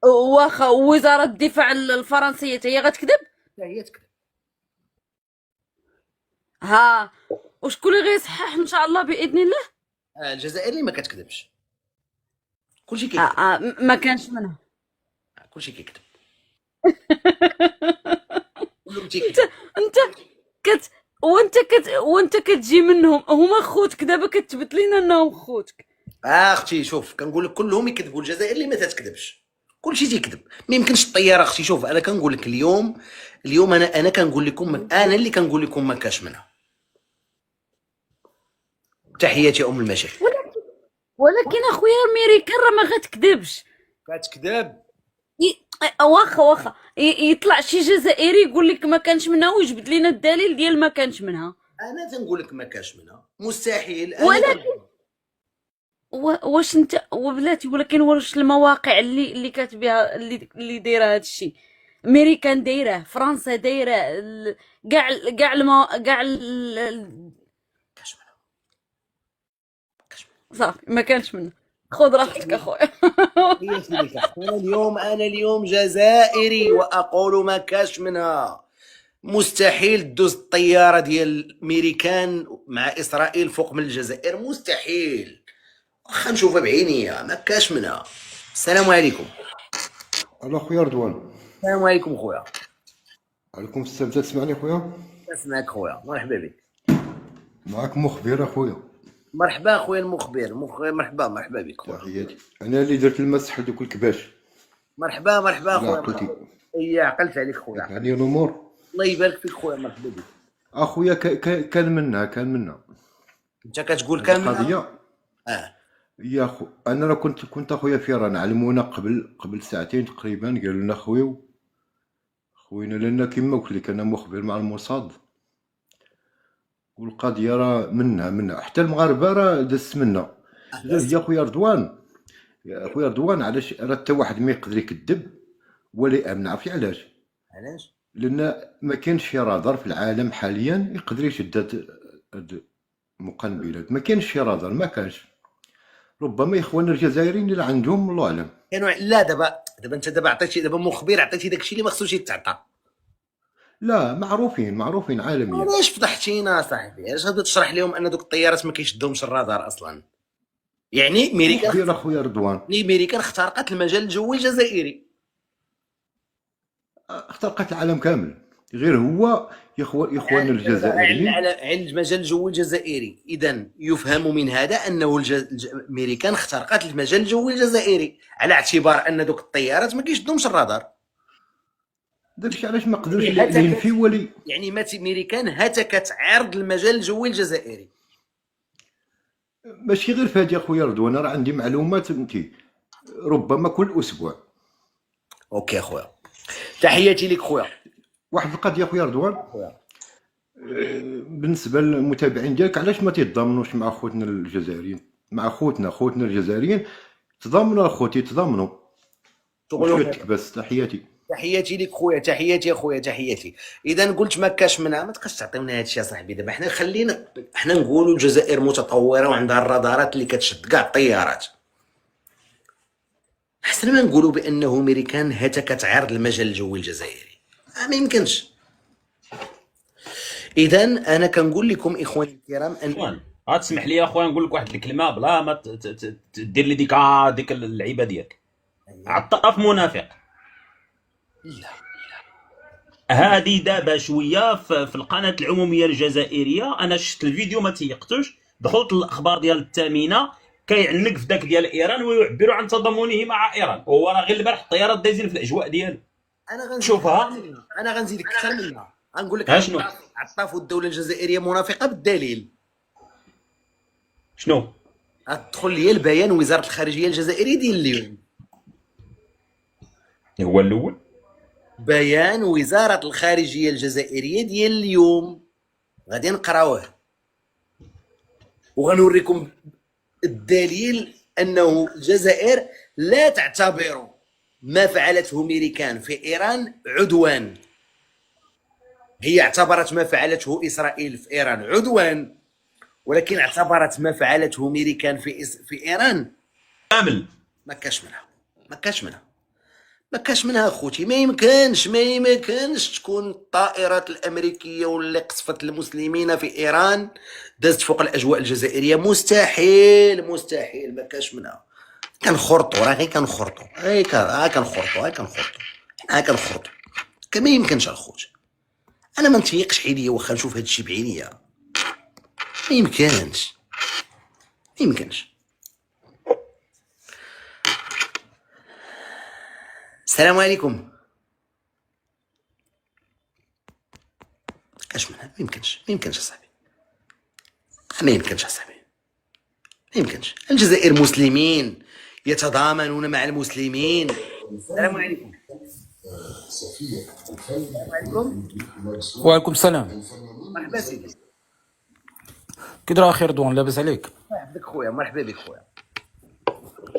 واخا وزاره الدفاع الفرنسيه حتى هي غتكذب. لا هي تكذب. ها، وشكون اللي غيصحح ان شاء الله باذن الله؟ الجزائر اللي ما كتكذبش، كلشي آه كيكذب. ما كانش منها. كلشي كيكذب، كلهم انت تيكذب. انت كت وانت كتجي منهم، هما خوتك، دابا كتثبت لينا انهم خوتك. اختي شوف، كنقول لك كلهم يكذبوا، الجزائر اللي ما تتكذبش كلشي تيكذب. ما يمكنش الطياره اختي. شوف انا كنقول لك اليوم انا كنقول لكم، انا اللي كنقول لكم ما كاش منها. تحياتي ام المشايخ. ولكن اخويا الميريكان راه ما غتكذبش. كتكذب. واخا يطلع شي جزائري يقول لك ما كانش منها ويجبد لنا الدليل ديال ما كانش منها. انا تنقول لك ما كاش منها، مستحيل. انا ولكن واش انت وبلاتي، ولكن واش المواقع اللي كاتبها اللي دايره هذا الشيء، امريكان دايره، فرنسا دايره، كاع كاش منها، كاش منها. صافي ما كانش منه. خذ راحتك اخويا. هي سيدي أختي. انا اليوم جزائري واقول ما كاش منها. مستحيل دوز الطياره ديال الميريكان مع اسرائيل فوق من الجزائر، مستحيل. واخا نشوفها بعينيا، ما كاش منها. السلام عليكم. الو خويا رضوان. السلام عليكم خويا. عليكم السلام، تسمعني خويا؟ اسمعك خويا، مرحبا بك. معاك مخبر اخويا. مرحبا خويا المخبر، مرحبا بك خويا. تحياتي، انا اللي درت المسح لدوك الكباش. مرحبا لا خويا، عقلتي. اي عقلت عليك خويا. يعني الامور. الله يبارك فيك خويا، مرحبا بك. اخويا كان منها انت كتقول هاد كامل. القضيه. اه. يا اخو انا راه كنت اخويا في ايران، علمونا قبل ساعتين تقريبا، قالوا لنا خوينا لنا كيما قلت لك انا مخبر مع الموساد، والقضيه راه منها حتى المغاربه راه دازت منا. غير هي خويا رضوان علاش راه حتى واحد ما يقدر يكذب ولا يامن؟ عرفتي علاش؟ علاش؟ لان ما كاينش شي رادار في العالم حاليا يقدر يشد هاد المقنبلات، ما كاينش شي رادار، ما كانش. ربما اخواننا الجزائريين اللي عندهم الله اعلم. كانوا لا دابا انت عطيتي دابا مخبر، عطيتي داكشي اللي ما خصوش يتعطى. لا، معروفين عالميا. علاش فضحتينا صاحبي؟ علاش غادي تشرح لهم ان دوك الطيارات ما كيشدهمش الرادار اصلا؟ يعني مخبر اخويا رضوان. ميريكان اخترقت المجال الجوي الجزائري. اخترقت العالم كامل، غير هو اخواننا الجزائريين. على المجال الجوي الجزائري، اذا يفهم من هذا انه ميريكان اخترقت المجال الجوي الجزائري على اعتبار ان دوك الطيارات ما كيشدهمش الرادار. داكشي علاش ما قدروش ينفي ولي. يعني ميريكان هتكت عرض المجال الجوي الجزائري. ماشي غير فهاد يا خويا رضوان، راه عندي معلومات فهمتي، ربما كل اسبوع. اوكي خويا، تحياتي لك خويا. واحد القضيه خويا رضوان، خويا بالنسبه للمتابعين ديالك، علاش ما تيتضامنوش مع خوتنا الجزائريين، مع خوتنا الجزائريين؟ تضامنوا اخوتي، تضامنوا. شكرا بس. تحياتي لك خويا، تحياتي يا خويا، تحياتي. اذا قلت ما كاش منها، ما تبقاش تعطيونا هذا الشيء صاحبي. دابا حنا نقولوا الجزائر متطوره وعندها الرادارات اللي كتشد كاع الطيارات، احسن ما نقولوا بانه ميريكان هتكت عرض المجال الجوي الجزائري. ما يمكنش. اذا انا كنقول لكم اخواني الكرام ان غتسمح لي اخويا نقول لك واحد الكلمه بلا ما دير لي ديك اللعيبه ديالك. عطاف منافق. لا هادي دابا شويه في القناه العموميه الجزائريه، انا شفت الفيديو ما تيقتوش، دخلت الاخبار ديال الثامنه كيعنق في داك ديال ايران ويعبر عن تضامنه مع ايران، وهو راه غير البارح الطيارات دايزين في الاجواء ديالو. شوفها. انا غنزيدك اكثر منها، غنقول لك شنو عطاف والدوله الجزائريه منافقه بالدليل. شنو ادخل لي البيان وزاره الخارجيه الجزائريه ديال اليوم. هو الاول بيان وزاره الخارجيه الجزائريه ديال اليوم، غادي نقراوه وغنوريكم الدليل انه الجزائر لا تعتبر ما فعلته ميريكان في ايران عدوان. هي اعتبرت ما فعلته اسرائيل في ايران عدوان، ولكن اعتبرت ما فعلته ميريكان في ايران كامل. ما كاش منها. ما كاش منها خوتي، ما يمكنش تكون الطائرات الامريكيه واللي قصفت المسلمين في ايران دازت فوق الاجواء الجزائريه. مستحيل مستحيل، ما كاش منها. كنخرطوا، راه غير كنخرطوا، كنخرطوا. ما يمكنش الخوت. انا ما نتيقش عينيا واخا نشوف هادشي بعينيا. ما يمكنش. السلام عليكم. كاش منها، ما يمكنش اصاحبي، ما يمكنش. الجزائر مسلمين يتضامنون مع المسلمين. السلام عليكم. وعليكم السلام. مرحبا سيدي. كي داير اخي رضوان؟ لاباس عليك؟ الله يحفظك خويا، مرحبا بك خويا.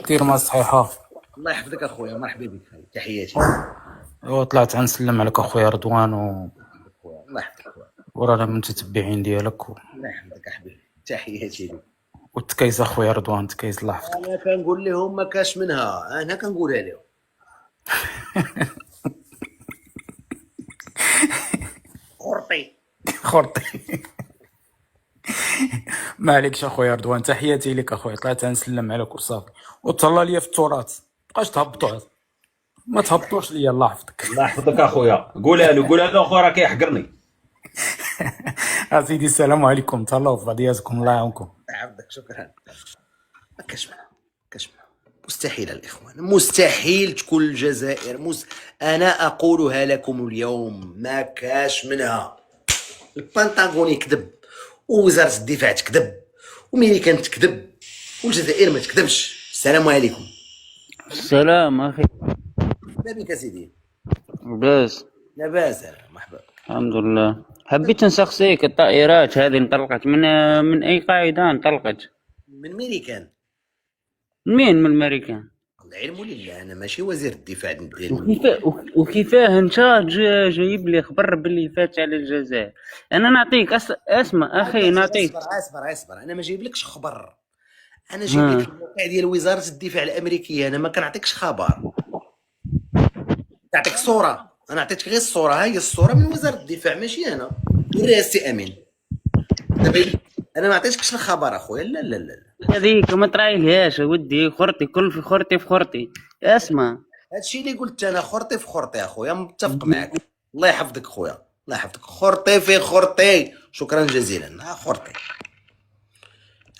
كير ما الصحيحه؟ الله يحفظك اخويا، مرحبا بك، تحياتي. ايوا طلعت غنسلم عليك اخويا رضوان الله يحفظك خويا، ورانا من المتتبعين ديالك الله يحفظك احبيبي، تحياتي لك. والتكيس اخويا رضوان، تكيس الله يحفظك. انا كنقول لهم ما كاش منها، انا كنقولها لهم. خرطي. ما عليكش اخويا رضوان، تحياتي لك اخويا، طلعت غنسلم عليك وصافي، وتهلا ليا في التراث، مابقاش تهبطوا، ما تهبطوش ليا الله يحفظك. الله يحفظك اخويا، قولها له اخويا راه كيحقرني. سيدي السلام عليكم، تهلاو في بعضياتكم، الله يعاونكم. الله يحفظك، شكرا. ما كاش منها. مستحيل الاخوان، مستحيل تكون الجزائر انا اقولها لكم اليوم، ما كاش منها. البنطاغون يكذب، ووزاره الدفاع تكذب، وميريكان تكذب، والجزائر ما تكذبش. السلام عليكم. السلام أخي. لاباس سيدي؟ لاباس. لاباس، مرحبا. الحمد لله. حبيت نسقسيك، الطائرات هذه انطلقت من أي قاعدة انطلقت؟ من ميريكان. من الأمريكان؟ العلم لله، أنا ماشي وزير الدفاع وكيفاه انت جايب لي خبر باللي فات على الجزائر؟ انا نعطيك اسمع اخي، نعطيك. اصبر، انا ما جايبلكش خبر، انا جايب لك الموقع ديال وزاره الدفاع الامريكيه. انا ما كنعطيكش خبر، نعطيك صوره. انا عطيتك غير الصوره، ها هي الصوره من وزاره الدفاع، ماشي انا الرئاسي امين. دابا انا ما عطيتكش الخبر اخويا. لا هذيك ما ترايلهاش ودي، خرطي كل في خرطي. اسمع، هادشي اللي قلت انا، خرطي في خرطي اخويا، متفق معك. الله يحفظك خويا، الله يحفظك. خرطي في خرطي، شكرا جزيلا. خرطي.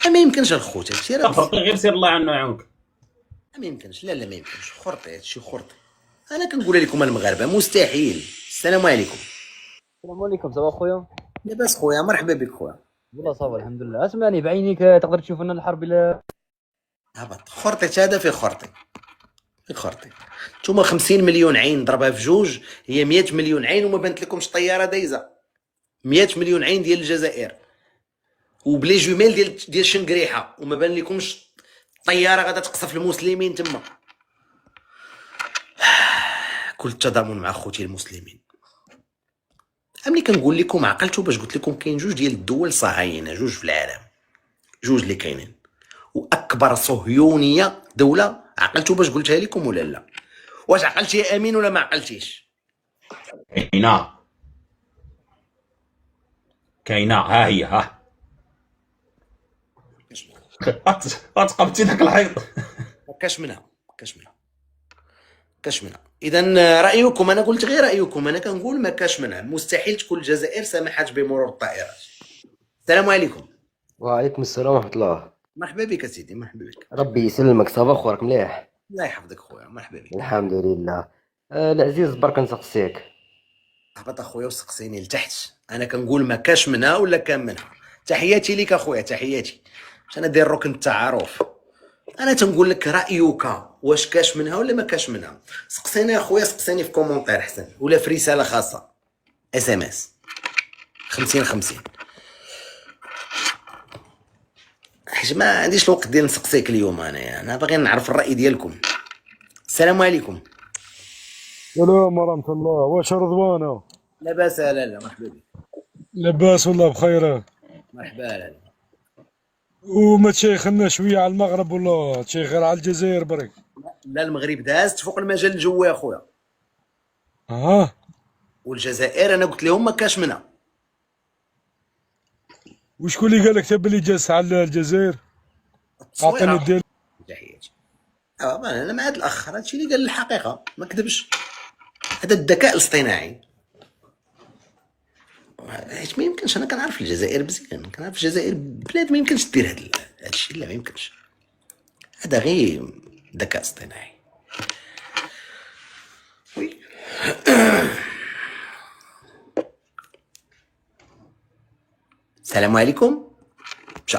ما يمكنش الخوت، هادشي راه خرطي غير سير الله عنه يعاونك. ما يمكنش. لا ما يمكنش. خرطي، هادشي خرطي. انا كنقول لكم المغاربه مستحيل. السلام عليكم. السلام عليكم. صباح خويا. لاباس خويا، مرحبا بك خويا. والله صافا الحمد لله. اسمعني بعينيك، تقدر تشوف لنا الحرب الى هبط. خرطي هذا في خرطي. نتوما 50 مليون عين ضربها في جوج، هي 100 مليون عين، وما بانت لكمش طياره دايزه. 100 مليون عين ديال الجزائر، وبلي جوميل ديال شنقريحه، وما بان لكمش طياره غادا تقصف المسلمين تما. كل التضامن مع خوتي المسلمين. ملي كنقول لكم عقلتوا باش قلت لكم كاين جوج ديال الدول صهاينه، جوج في العالم، جوج اللي كاينين، واكبر صهيونيه دوله. عقلتوا باش قلتها لكم ولا لا؟ واش عقلتي يا امين ولا ما عقلتيش؟ كاينه، ها هي، ها غتقبتي داك الحيط. كاش منها. اذا رايكم، انا قلت غير رايكم، انا كنقول ما كاش منها. مستحيل تكون الجزائر سمحت بمرور الطائرات. السلام عليكم. وعليكم السلام ورحمة الله. مرحبا بك سيدي، مرحبا بك. ربي يسلمك. صافا خويا، مليح؟ الله يحفظك خويا، مرحبا بك. الحمد لله. العزيز برك نسقسيك. هبط اخويا وسقسيني لتحت، انا كنقول ما كاش منها ولا كان منها. تحياتي ليك اخويا، تحياتي. باش انا داير ركن التعارف. انا تنقول لك رايك، واش كاش منها ولا ما كاش منها؟ سقسيني اخويا، سقسيني في كومونتير احسن، ولا في رساله خاصه SMS 50 حيت ما عنديش الوقت ديال نسقسيك اليوم. انا باغي نعرف الراي ديالكم. السلام عليكم. السلام ورحمة الله. واش رضوانة؟ لاباس؟ لا مرحبا بك. لاباس والله بخير. مرحبا. لا وما تشيخنا شوية على المغرب ولا تشيخ غير على الجزائر برك؟ لا المغرب دازت فوق المجال الجوي اخويا. اه والجزائر انا قلت لهم ما كاش منها. وشكون اللي قال لك تبي اللي جالس على الجزائر؟ اعطيني التصويره. الدليل. تحياتي. انا مع هذا الاخ، هذا الشيء اللي قال الحقيقه ما كذبش. هذا الذكاء الاصطناعي. حيت ما يمكنش، انا كنعرف الجزائر مزيان، كنعرف الجزائر بلاد ما يمكنش دير هذا الشيء، لا ما يمكنش. هذا غير ذكاء اصطناعي. وي. السلام عليكم. مشى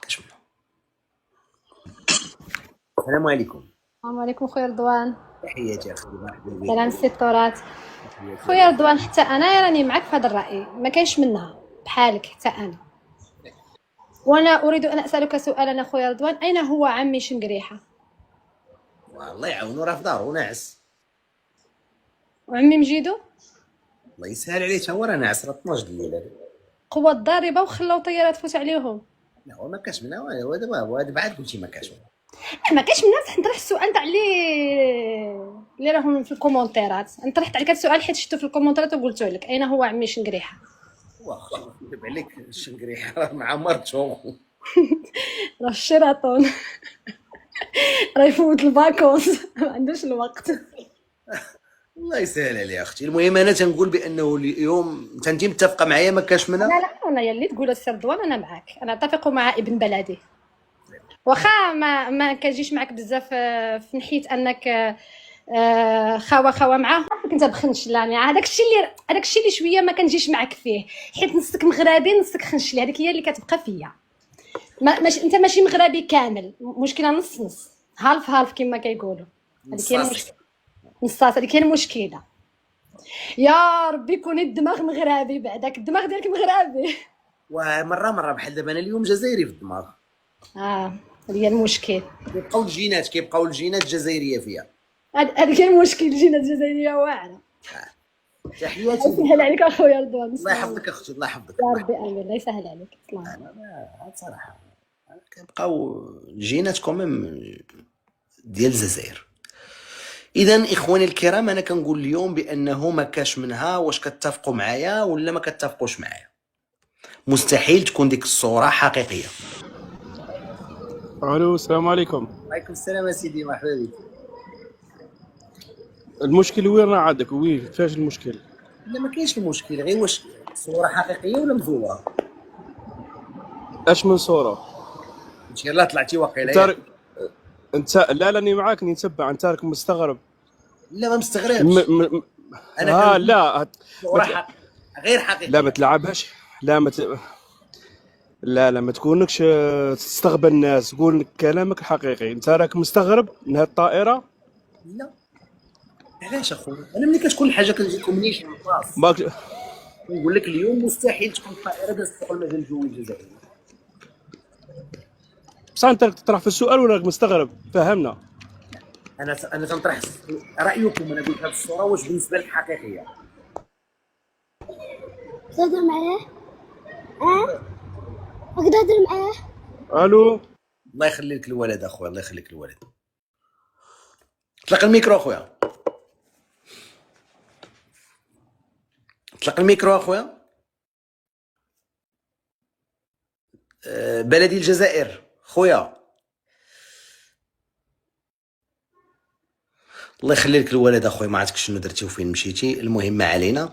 كاش منه. السلام عليكم. السلام عليكم خويا رضوان. تحياتي اخي، مرحبا بك. سلام السي التراث. خويا رضوان حتى انا راني معك في هذا الراي، ما كاينش منها بحالك حتى انا. وانا اريد ان اسالك سؤالا خويا رضوان، اين هو عمي شنقريحه؟ والله يعاونو، راه في دارو ناعس. وعمي مجيدو الله يسهل عليه، تا هو راه ناعس، راه 12 الليل هذا. قوة ضاربه وخلاو طياره تفوت عليهم. لا هو ما كاش منها، هو دابا هو بعد قلتي ما كاش منها. ما كاينش منها، بصح نطرح السؤال تاع اللي راهم في الكومونتيرات. نطرحت عليك السؤال حيت شفتو في الكومونتيرات وقلت لك اين هو عمي شنقريحه. واخا نكذب عليك، الشنقريحه راه مع مرتو. راه في الشيراتون. راه يفوت الفاكونس. ما عندوش الوقت. الله يسهل عليه اختي. المهم انا تنقول بانه اليوم انت متفقه معايا ما كاش منها. لا انا يلي تقول السي رضوان انا معاك، انا اتفق مع ابن بلدي. واخا ما كنجيش معاك بزاف في ناحيه انك خوا معاهم، كنت بخنشلاني. هذاك الشيء اللي شويه ما كنجيش معاك فيه، حيت نصك مغربي نصك خنشلي، هذيك هي اللي كتبقى فيا. انت ماشي مغربي كامل، مشكله نص نص، هالف كما كيقولوا. هذيك هي نصاص، هذيك هي المشكله. يا ربي كوني الدماغ مغربي، بعدك الدماغ ديالك مغربي. ومره بحال دابا انا اليوم جزائري في الدماغ. هذا هي المشكل. كيبقاو الجينات الجزائريه فيها. هذاك هي المشكل، الجينات الجزائريه واعره. تحياتي. يسهل عليك اخويا رضوان. الله يحفظك اختي، الله يحفظك. يا ربي امين، الله يسهل عليك. انا صراحه كنبقاو الجينات كوميم ديال الجزائر. اذا اخواني الكرام، انا كنقول اليوم بانه ما كاش منها. واش كتفقوا معايا ولا ما كتفقوش معايا؟ مستحيل تكون ديك الصوره حقيقيه. الو السلام عليكم. وعليكم السلام سيدي، مرحبا بك. المشكل وين راه عندك؟ وين فاش المشكل؟ لا ما كاينش المشكل، غير واش الصوره حقيقيه ولا مزوره. اش من صوره؟ انت يلاه طلعتي واقيلا. انت لا راني معاك، راني نتبع. انت راك مستغرب. لا ما مستغربش. انا لا غير حقيقيه. لا ما تلعبهاش. لا ما تكونكش تستغبى الناس. قول كلامك الحقيقي. انت راك مستغرب من هاد الطائره. لا علاش اخويا؟ انا ملي كتكون الحاجه كنجي كومنيشن باص نقول لك اليوم مستحيل تكون الطائره دازت فوق المجال الجوي الجزائري. بصح انت راك تطرح في السؤال ولا راك مستغرب؟ فهمنا. انا تنطرح رايكم. انا قلت هذه الصوره واش بالنسبه لك حقيقيه؟ تهضر معاه؟ راك تهضر معاه؟ الو. الله يخلي لك الولد اخويا، الله يخليك الولد. اطلق الميكرو اخويا، اطلق الميكرو اخويا. بلدي الجزائر خويا، الله يخلي لك الولد اخويا. ما عرفتك شنو درتي وفين مشيتي. المهم ما علينا.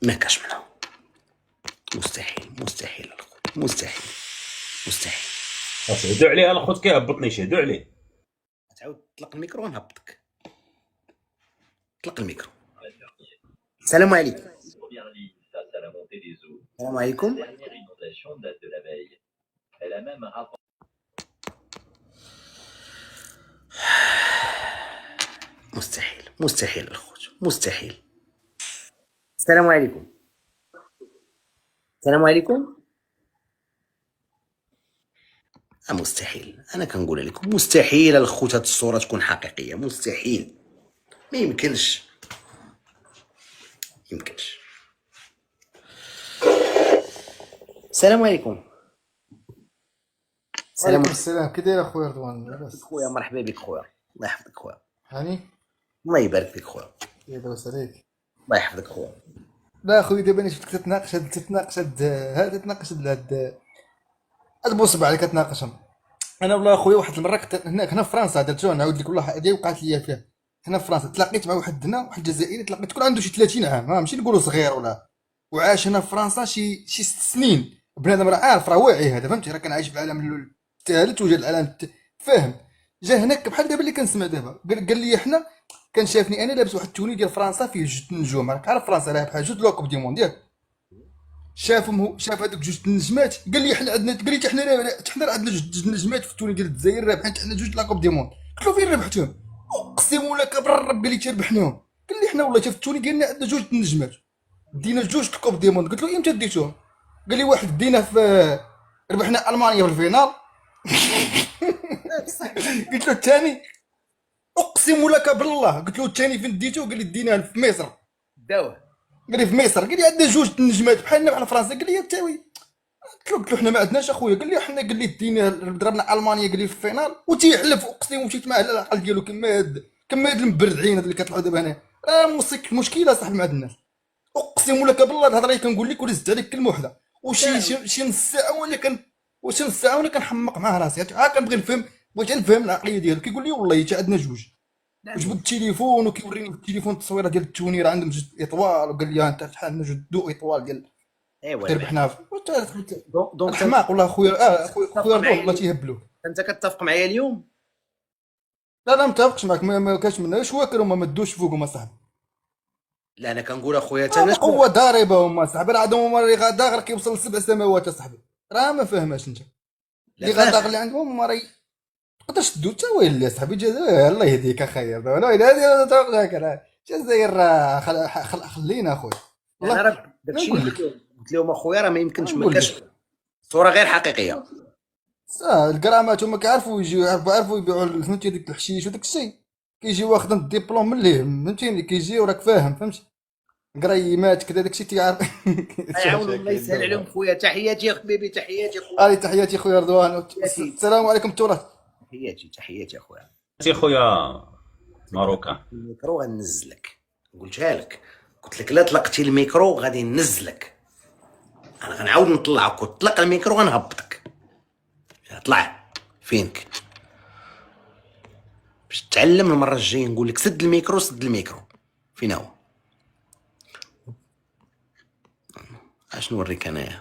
ما كاش منها. مستحيل مستحيل مستحيل مستحيل. شهدوا عليه الخوت كيهبطني، شهدوا عليه. تعاود تطلق الميكرو ونهبطك. طلق الميكرو. السلام عليكم. السلام عليكم. مستحيل الخوت، مستحيل. السلام عليكم. السلام عليكم. مستحيل. انا كنقول لكم مستحيل الخوت هاد الصوره تكون حقيقيه. مستحيل، ما يمكنش. السلام عليكم. وعليكم السلام. كي داير اخويا رضوان؟ لاباس خويا مرحبا بك خويا، الله يحفظك خويا. هاني الله يبارك فيك خويا. يدوس عليك. الله يحفظك خويا. لا خويا دابا انا شفتك تتناقش هاد بوصبع اللي كتناقشهم. انا والله خويا واحد المره كنت هنا في فرنسا، درت شو نعاود لك والله حاجه وقعت لي فيها. هنا في فرنسا تلاقيت مع واحد هنا، واحد جزائري تلاقيت تكون عنده شي 30 عام، ماشي نقولوا صغير ولا، وعاش هنا في فرنسا شي 6 سنين. بنادم راه عارف راه واعي هذا، فهمتي، راه كان عايش في العالم الثالث وجا العالم فاهم. جا هناك بحال دابا اللي كنسمع دابا، قال لي احنا كان شافني انا لابس واحد التوني ديال فرنسا فيه جوج نجوم، راك عارف فرنسا لها بحال جوج لوكوب دي مونديال. شافهم، شاف هذوك جوج النجمات، قال لي احنا عندنا، قال لي حنا عندنا جوج نجمات في التوني ديال الجزائر رابحين حنا جوج لاكوب دي موند. قلت له فين ربحتهم؟ اقسم لك بالرب قال لي تربحناهم. قال لي حنا والله شاف التوني ديالنا عندنا جوج النجمات، دينا جوج الكوب دي موند. قلت له امتى ديتوهم؟ قال لي واحد دينا في ربحنا المانيا في الفينال. قلت له الثاني اقسم لك بالله، قلت له الثاني فين ديتو؟ قال لي ديناه في مصر. داوه قال لي في مصر. قال لي عندنا جوج النجمات بحالنا بحال فرنسا. قال لي تاوي. قلت له حنا ما عندناش اخويا. قال لي حنا، قال لي دينا ضربنا المانيا قال لي في الفينال، وتيحلف اقسم ومشيت معاه على العقل ديالو كما هاد المبردعين هاد اللي كيطلعوا دابا هنا. مشكله صاحبي مع هاد الناس. اقسم لك بالله الهضره اللي كنقول لك ولزت عليك كلمه وحده، شي نص ساعه وانا كنحمق مع راسي. كنبغي نفهم، بغيت نفهم العقليه ديالو. كيقول لي والله حتى عندنا جوج. وجبد التليفون وكيوريني في التليفون التصويره ديال التوني راه عندهم جوج اطوال، وقال لي انت شحال عندنا جوج دو اطوال ديال ايوا تربحنا. دونك الحماق والله خويا. خويا رضوان والله تيهبلوك. انت كتفق معايا اليوم؟ لا متفقش معك، ما كاش منها شواكر هما ما دوش فوق هما صاحبي. لا انا كنقول اخويا تا الناس قوه ضاربه هما صاحبي، راه عندهم هما اللي غدا غير كيوصل لسبع سماوات صاحبي. راه ما فاهماش انت اللي غدا اللي عندهم هما راه تقدرش تدو حتى هو اللي صاحبي. الجزائر الله يهديك اخير، والله الا هذه توقعك. الجزائر راه خلينا اخويا. انا راه داكشي اللي قلت لهم اخويا راه ما يمكنش، ما كاش صوره غير حقيقيه. الكرامات هما كيعرفوا يجيو، يعرفوا يبيعوا فهمتي ديك الحشيش وداك الشيء. كيجي واخد الدبلوم من ليه فهمتيني، كيجي وراك فاهم فهمتي، قريمات كذا داك الشيء تيعرف. يعاون الله يسهل عليهم خويا. تحياتي يا حبيبي، تحياتي خويا. تحياتي خويا رضوان. السلام عليكم التراث. تحياتي اخويا. سي خويا ماروكا. الميكرو غننزلك، قلتها لك، قلت لك لا طلقتي الميكرو غادي ننزلك. انا غنعاود نطلعك وطلق الميكرو غنهبطك. طلع فينك باش تتعلم المره الجايه. نقول لك سد الميكرو، سد الميكرو. فين هو؟ اش نوريك انايا؟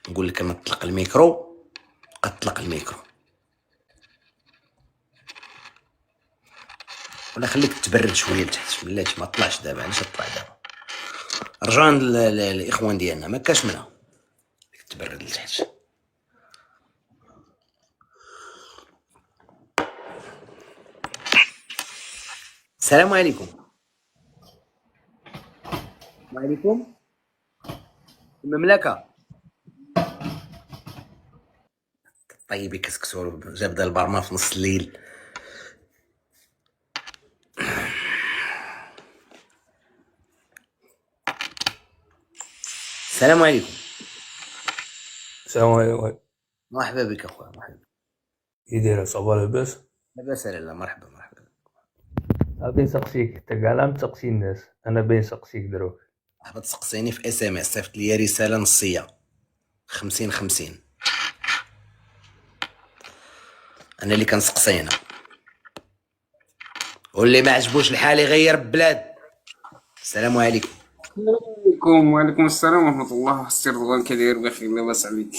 نقول لك انا طلق الميكرو، قد الميكرو، ولا خليك تبرد شويه لتحت. بلاتي ما طلعش دابا، علاش طلع دابا؟ رجعوا عند الاخوان ديالنا، ما كاش منها تبرد لتحت. السلام عليكم. وعليكم المملكه. طيب كسكسور جاب دا البرمه في نص الليل. السلام عليكم. السلام عليكم. مرحبا بك اخويا، مرحبا. كي داير صباح لاباس؟ لاباس لاله. مرحبا. غادي نسقسيك، انت كاع لا تسقسي الناس، انا باين نسقسيك دروك. حابة تسقسيني في اس ام اس، صيفط لي رساله نصيه 50 انا اللي كنسقسي هنا، واللي ما عجبوش الحال يغير بلاد. السلام عليكم. وعليكم السلام ورحمة الله. السي رضوان كي داير؟ بخير لاباس عليك؟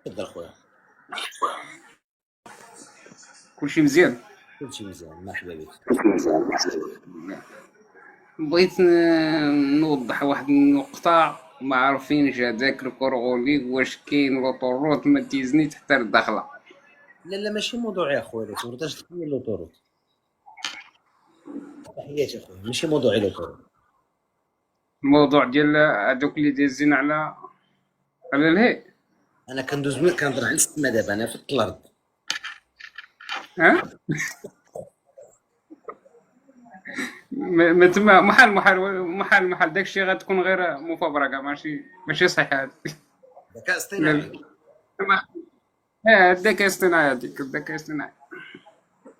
تفضل خويا. كلشي مزيان؟ كلشي مزيان، مرحبا بك. بغيت نوضح واحد النقطة، ما عارفينش هداك الكرغولي واش كاين لوطوروت ما تيزني حتى للداخلة. لا ماشي موضوعي اخويا لوطوروت، اش تقول لوطوروت؟ تحياتي اخويا، ماشي موضوعي لوطوروت. الموضوع ديال هادوك اللي دايزين على الهي. انا كندوز من كنهضر على السما دابا، انا في الارض. ها ما تما محال داكشي غتكون غير مفبركه، ماشي صحيح. ذكاء اصطناعي. الذكاء الاصطناعي هذيك الذكاء الاصطناعي.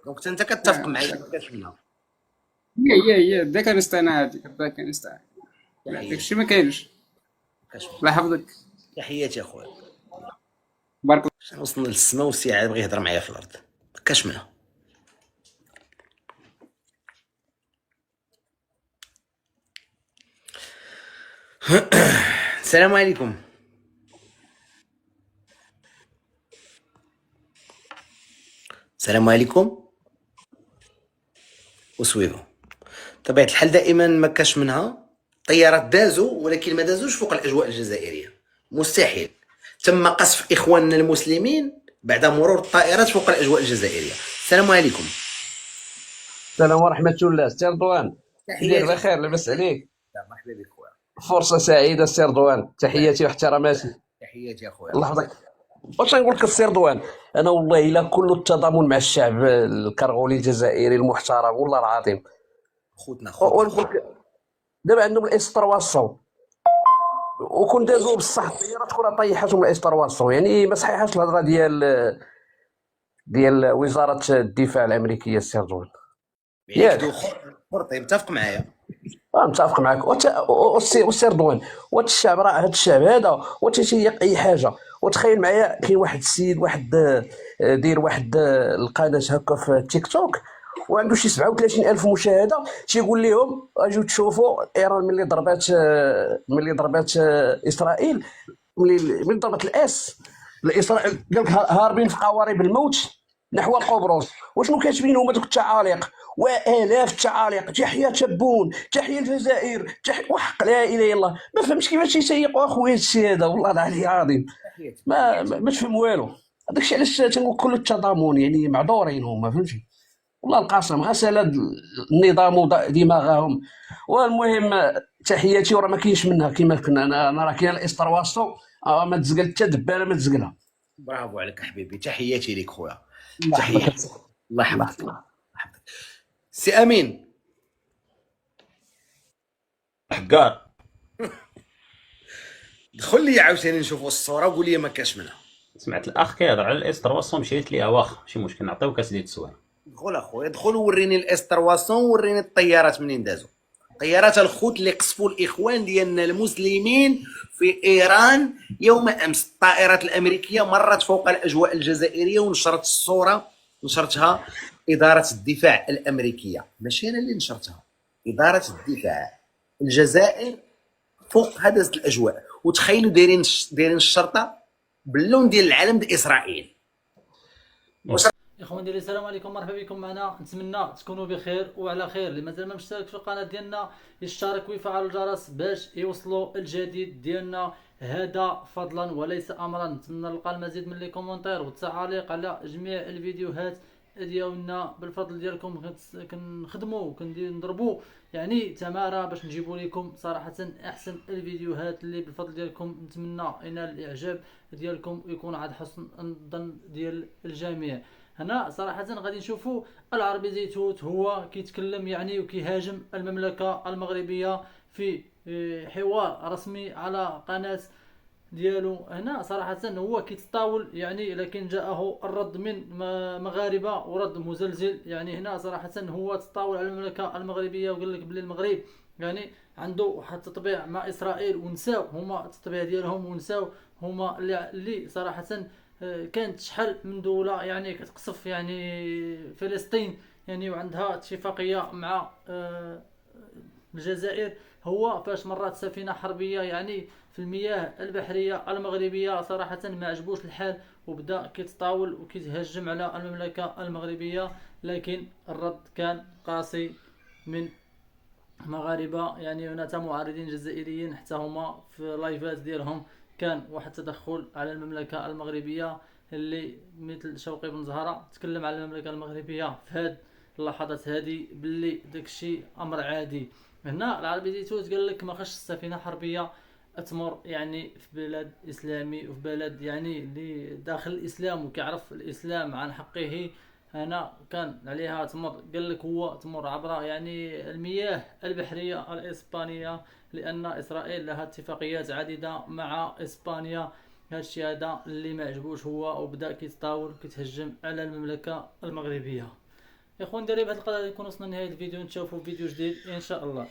دونك انت كتفق معايا ما كاش منها. هي دا كنستنى هاديك دا كنستنى داكشي ما كاينش. الله يحفظك. تحياتي اخويا. بارك الله. وصلنا للسما والسي عاد بغى يهضر معايا في الارض ما كاش منها. السلام عليكم. السلام عليكم. وسويفو طبيعة الحال دائما ما كاش منها. طيارات دازوا ولكن ما دازوش فوق الاجواء الجزائريه، مستحيل. تم قصف اخواننا المسلمين بعد مرور الطائرات فوق الاجواء الجزائريه. السلام عليكم. السلام ورحمة الله. سي رضوان دير تحياتي. بخير، لاباس عليك؟ مرحبا بك خويا. فرصة سعيدة سي رضوان، تحياتي واحتراماتي. تحياتي اخويا. الله يحفظك. واش نقول لك السي رضوان، انا والله الا كل التضامن مع الشعب الكرغولي الجزائري المحترم والله العظيم. خوتنا ونقول لك دابا عندهم الاس 300 وكون دازوا بصح الطيارات كلها طيحاتهم الاس 300، يعني ما صحيحاش الهضره ديال وزارة الدفاع الامريكيه السي رضوان. ياك خرطي متفق معايا. متفق معك. والسي رضوان وات الشعب راه هذا الشعب هذا وتيتيق اي حاجه. وتخيل معايا كاين واحد السيد واحد داير واحد القناه هكا في تيك توك وعنده شي 37,000 مشاهده، تيقول لهم اجيو تشوفوا ايران ملي ضربات اسرائيل، ملي ضربت الاسرائيل قال لك هاربين في قوارب الموت نحو قبرص. وشنو كاتبين هما دوك التعاليق؟ والاف التعاليق: تحيه تبون، تحيه الجزائر، وحق لا اله الا الله. ما فهمتش كيفاش يسيقوا اخويا هادشي هذا، والله العلي العظيم ما تفهم والو. هذاكشي علاش تنقول كل التضامن، يعني معذورين هما، فهمتي؟ والله القسم غسل النظام ودماغهم. والمهم تحياتي، وراه ما كاينش منها كيما كنا. انا راه كاين الاس 300 ما تزقل حتى دبانه ما تزقلها. برافو عليك حبيبي، تحياتي ليك خويا. الله تحياتي. يحفظك. الله يحفظك. سي امين حقار دخل لي عاوتاني نشوفوا الصوره وقول لي ما كاش منها. سمعت الاخ كيهضر على الاس 300 مشيت ليها واخا ماشي مشكل، نعطيو كاس ديال التسوان. دخل اخويا، دخل وريني الاس 300 ووريني الطيارات منين دازوا. طيارات الخوت اللي قصفوا الاخوان ديالنا المسلمين في ايران يوم امس. الطائرات الامريكيه مرت فوق الاجواء الجزائريه ونشرت الصوره، نشرتها اداره الدفاع الامريكيه، ماشي انا اللي نشرتها، اداره الدفاع. الجزائر فوق هذه الاجواء، وتخيلوا دايرين الشرطه باللون ديال العلم ديال اسرائيل. اخوان ديالي السلام عليكم، مرحبا بكم معنا. نتمنى تكونوا بخير وعلى خير. اللي مازال ما مشترك في القناه ديالنا يشترك ويفعل الجرس باش يوصلوا الجديد ديالنا، هذا فضلا وليس امرا. نتمنى نلقى المزيد من لي كومونتير والتعاليق على جميع الفيديوهات ديالنا. بالفضل ديالكم كنخدموا وكنضربوا يعني تماره باش نجيبوا لكم صراحه احسن الفيديوهات اللي بالفضل ديالكم نتمنى ينال الاعجاب ديالكم ويكون عاد حسن الظن ديال الجميع. هنا صراحة غادي نشوفوا العربي زيتوت هو كيتكلم يعني وكيهاجم المملكة المغربية في حوار رسمي على قناة ديالو. هنا صراحة هو كيتطاول يعني، لكن جاءه الرد من مغاربة ورد مزلزل. يعني هنا صراحة هو تطاول على المملكة المغربية وقال لك بلي المغرب يعني عنده واحد التطبيع مع إسرائيل ونساو هما التطبيع ديالهم، ونساو هما اللي صراحة كانت شحال من دولة يعني كتقصف يعني فلسطين يعني وعندها اتفاقية مع الجزائر. هو فاش مرات سفينة حربية يعني في المياه البحرية المغربية صراحة ما عجبوش الحال وبدأ كيتطاول وكيتهجم على المملكة المغربية، لكن الرد كان قاسي من مغاربة. يعني هناك معارضين جزائريين حتى هما في لايفات ديالهم كان واحد التدخل على المملكة المغربية، اللي مثل شوقي بن زهرة تكلم على المملكة المغربية في هاد اللحظات هذه باللي داكشي امر عادي. هنا العربي زيتوت قال لك ما خش السفينة حربية تمر يعني في بلد اسلامي وفي بلد يعني اللي داخل الاسلام وكيعرف الاسلام عن حقه. هنا كان عليها تمر، قال لك هو تمر عبر يعني المياه البحرية الإسبانية، لأن إسرائيل لها اتفاقيات عديدة مع إسبانيا. هادشي هذا اللي ما عجبوش هو وبدأ كيتطاول كيتهجم على المملكة المغربية. اخوان دري بهذه القناه يكون وصلنا لنهايه الفيديو، نتشوفوا في فيديو جديد ان شاء الله.